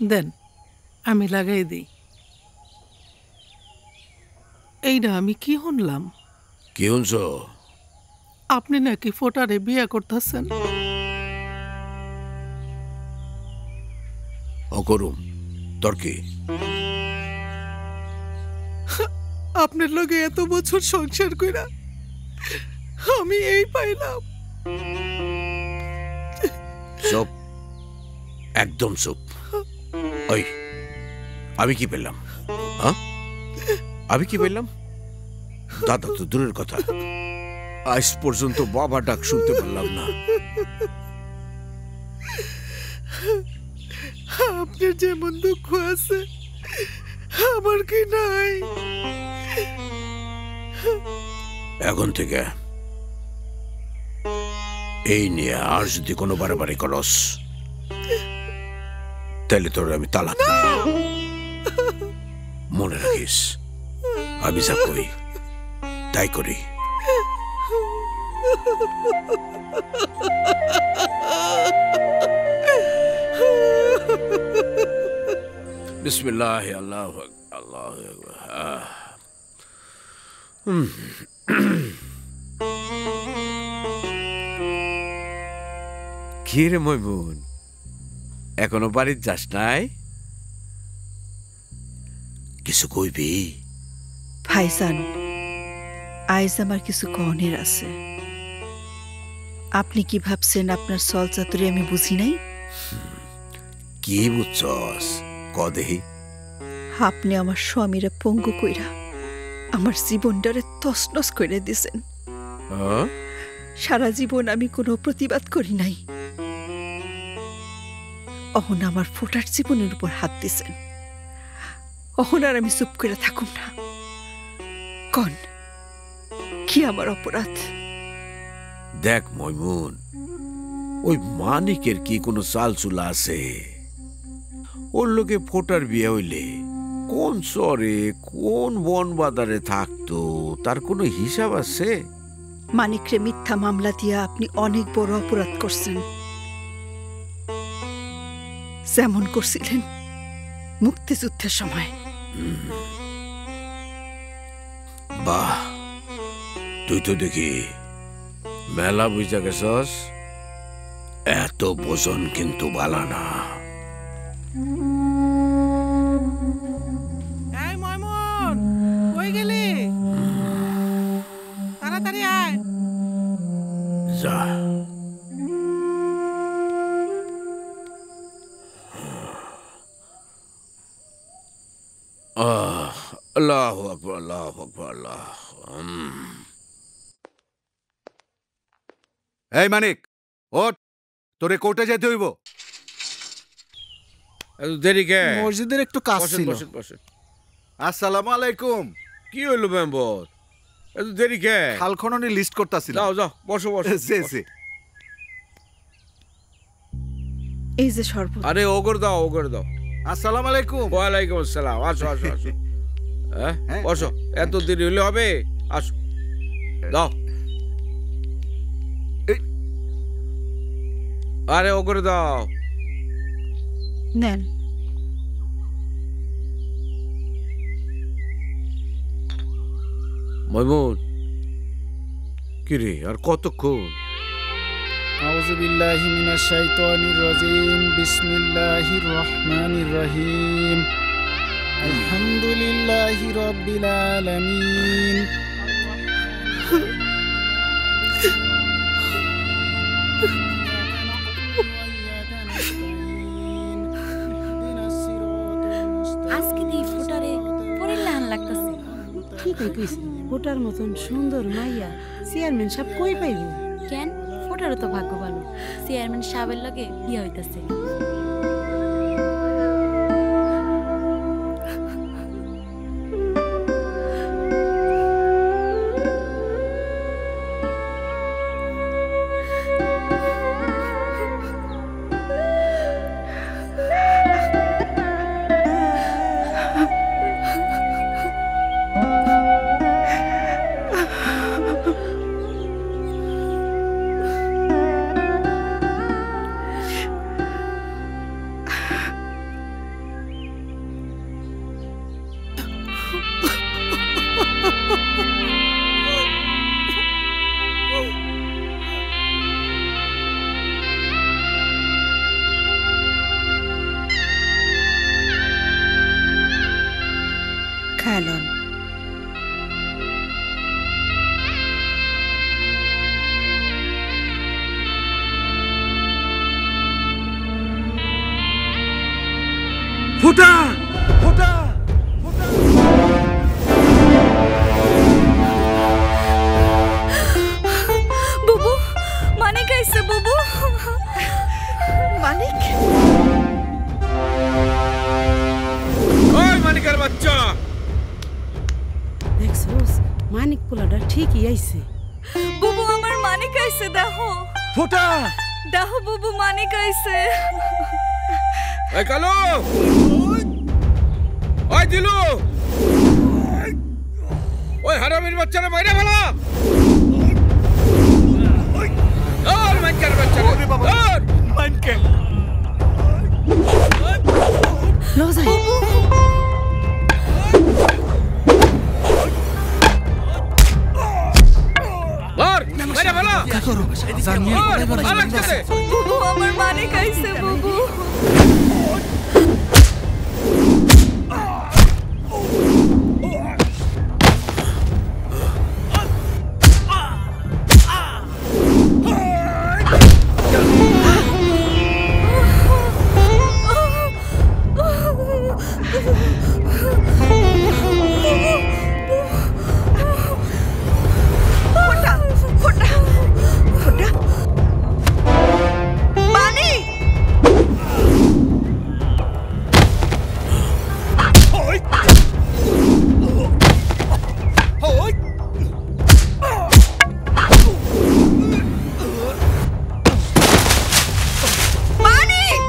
দেন আমি লাগাই দিই। এইটা আমি কি শুনলাম? কি শুনছ? আপনি নাকি ফোটারে বিয়ে করতেছেন? অকরুম, তোর কি? আপনার লগে এত বছর সংসার কইরা আমি এই পাইলাম। চুপ, একদম চুপ। ওই আমি কি পেলাম? হ্যাঁ, আমি কি পেলাম? দাদা তো দূরের কথা, আজ পর্যন্ত বাবা ডাক শুনতে পারলাম না। আপনার যেমন দুঃখ আছে আমার কি নাই? এখন থেকে এই নিয়ে আর যদি কোনো বাড়াবাড়ি করস তাহলে তোর আমি তালাক দেব। মনে রাখিস, আমি যা করি তাই করি। বিসমিল্লাহ, আল্লাহ আল্লাহ। কি রে মইমুন, এখনো বাড়ির যাস নাই? কিছু কইবি? ভাইজান, আইজ আমার কিছু কনের আছে। আপনি কি ভাবছেন আপনার চল চাতুরি আমি বুঝি নাই? কি বুঝছস কদেহি? আপনি আমার স্বামীরা পঙ্গু কইরা আমার জীবনটারে তছনছ করে দিছেন। সারা জীবন আমি কোনো প্রতিবাদ করি নাই, অহন আমার ফোটার জীবনের উপর হাত দিছেন। অহন আর আমি চুপ করে থাকুম না। কন, কি আমার অপরাধ? দেখ মইমুন, ওই মানিকের কি কোনো চাল চুলা আছে? ওর লোকে ফোটার বিয়ে হইলে কোন শহরে কোন বন বাজারে থাকতো তার কোনো হিসাব আছে? মানিকরে মিথ্যা মামলা দিয়া আপনি অনেক বড় অপরাধ করছেন, যেমন করছিলেন মুক্তিযুদ্ধের সময়। বাহ, তুই তো দেখি মেলা বুঝা গেছস। এত বোঝন কিন্তু বালা না। এই ময়মন, কই গেলি? তাড়াতাড়ি আয়। যা। আল্লাহু আকবার, আল্লাহু আকবার, আল্লাহ। এই মানিক, ওঠ, তোরে কোর্টে যেতে হইব। দেরি কে? মসজিদের একটু কাজ ছিল। আসসালামু আলাইকুম। কি হইল মেম্বর, এত দেরি কে? খাল খননি লিস্ট করতাছিল। যাও যাও, বসো বসো। এই যে শরবত। আরে ওগর দাও, ওগর দাও। আসসালামু আলাইকুম। ওয়ালাইকুম আসসালাম। আসো আসো আসো। হ্যাঁ, বসো। এত দেরি হলে হবে? আসো, দাও। আরে ওগর দাও। নেন। মইমুন, কি রে, আর কতক্ষণ? আউযু বিল্লাহি মিনাশ শাইতানির রাজিম। বিসমিল্লাহির রহমানির রহিম। আলহামদুলিল্লাহি রাব্বিল আলামিন। আজকে দি ফুটারে পরিল্লাহান লাগতাছে। কি কইছিস? ফুটার মতন সুন্দর মাইয়া চেয়ারম্যান সাহেব কই পাইব? কেন, ফুটারও তো ভাগ্য ভালো, চেয়ারম্যান সাহেবের লগে বিয়ে হইতাছে। ফোটা ফোটা বুবু মানিক আইছে বুবু মানিক ওই মানিকের বাচ্চা দেখছোস মানিক পোলাটা ঠিকই আইছে। বুবু আমার মানিক আইছে দেখো ফোটা দেখো বুবু মানিক আইছে। ওই কালো ওই দিলু ওই হারামির বাচ্চারা মাইরা ফেলা ওর মাইকার বাচ্চারা ওর মাইকে লো যাই ওর মাইরা ফেলা করো জানিয়ে ওর আলাক্তাতে বুবু আমার মানিক আইছে বুবু। ফোটা ফোটা ফোটা মানিক মানিক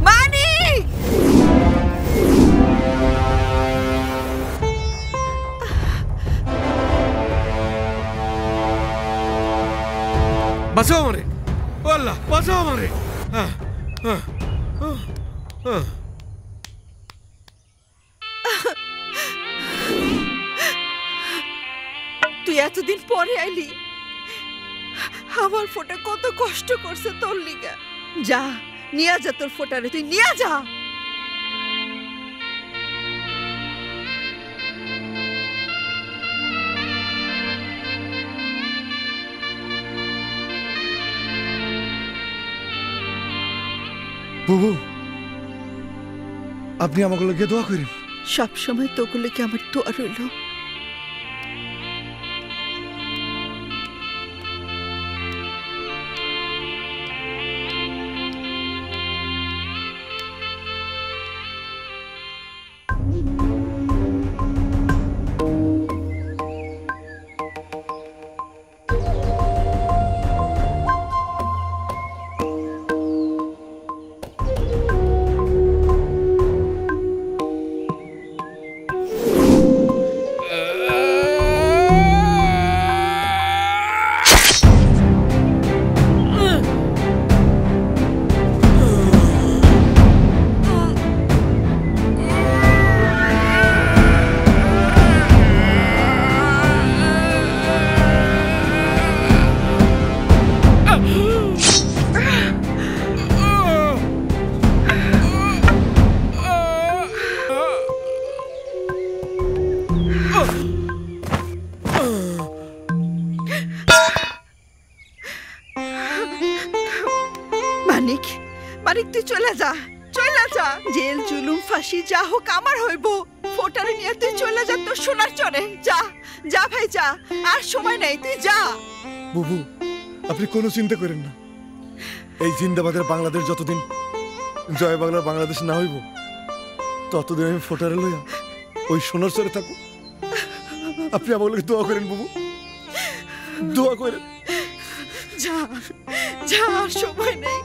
মানিক বাঁচাও আমারে ও আল্লাহ বাঁচাও আমারে তুই এতদিন পরে আইলি আমার ফোটা কত কষ্ট করছে তোর লিগা। যা নিয়ে যা তোর ফোটারে তুই নিয়ে যা। বুবু আপনি আমাকে লগে দোয়া করেন। সব সময় তোগুলো কি আমার দোয়া রইল। মানিক মানিক তুই চলে যা চলে যা। জেল জুলুম ফাঁসি যা হোক আমার হইব। ফোটারে নিয়ে তুই চলে যা তোর সোনার চরে। যা যা ভাই যা, আর সময় নেই, তুই যা। বুবু আপনি কোনো চিন্তা করেন না। এই জিন্দাবাদের বাংলাদেশ যতদিন জয় বাংলার বাংলাদেশ না হইব ততদিন আমি ফোটারে লইয়া ওই সোনার চরে থাকবো। আপনি আমাকে দোয়া করেন বুবু, দোয়া করেন। যা যা, আর সময় নেই।